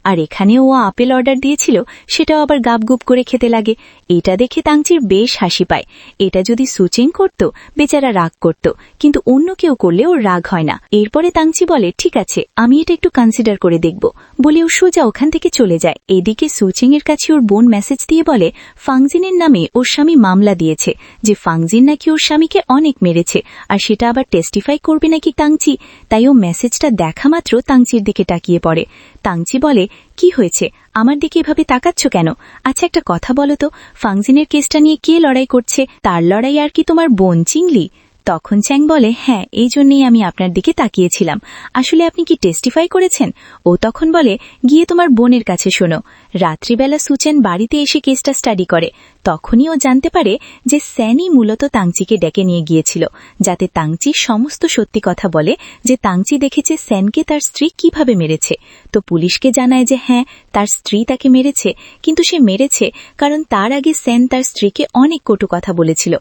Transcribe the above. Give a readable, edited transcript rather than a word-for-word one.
আর এখানে ও apple order দিয়েছিল, সেটাও আবার গাবগুপ করে খেতে লাগে। এটা দেখে তাংচির বেশ হাসি পায়। এটা যদি সুচেং করত, বেচারা রাগ করত, কিন্তু অন্য কেউ করলে ওর রাগ হয় না। এরপরে তাংচি বলে, ঠিক আছে, আমি এটা একটু কনসিডার করে দেখব, বলে ও সোজা ওখান থেকে চলে যায়। এদিকে সুচেং এর কাছে ওর বোন মেসেজ দিয়ে বলে ফাংজিনের নামে ওর স্বামী মামলা দিয়েছে, যে ফাংজিন নাকি ওর স্বামীকে অনেক মেরেছে, আর সেটা আবার টেস্টিফাই করবে নাকি তাংচি। তাই ও মেসেজটা দেখা মাত্র তাংচির দিকে তাকিয়ে পড়ে। তাংচি বলে, কি হয়েছে, আমার দিকে এভাবে তাকাচ্ছ কেন? আচ্ছা, একটা কথা বলো তো, ফাংজিনের কেসটা নিয়ে কে লড়াই করছে? তার লড়াই আর কি তোমার বোন চিংলি? তখন চ্যাং বলে, হ্যাঁ, এই জন্যই আমি আপনার দিকে তাকিয়েছিলাম। আসলে আপনি কি টেস্টিফাই করেছেন? ও তখন বলে, গিয়ে তোমার বোনের কাছে শোনো। রাত্রিবেলা সুচেন বাড়িতে এসে কেসটা স্টাডি করে। তখনই ও জানতে পারে যে স্যানি মূলত তাংচিকে ডেকে নিয়ে গিয়েছিল, যাতে তাংচি সমস্ত সত্যি কথা বলে, যে তাংচি দেখেছে স্যানকে তার স্ত্রী কিভাবে মেরেছে। তো পুলিশকে জানায় যে হ্যাঁ, তার স্ত্রী তাকে মেরেছে, কিন্তু সে মেরেছে কারণ তার আগে স্যান তার স্ত্রীকে অনেক কটু কথা বলেছিল।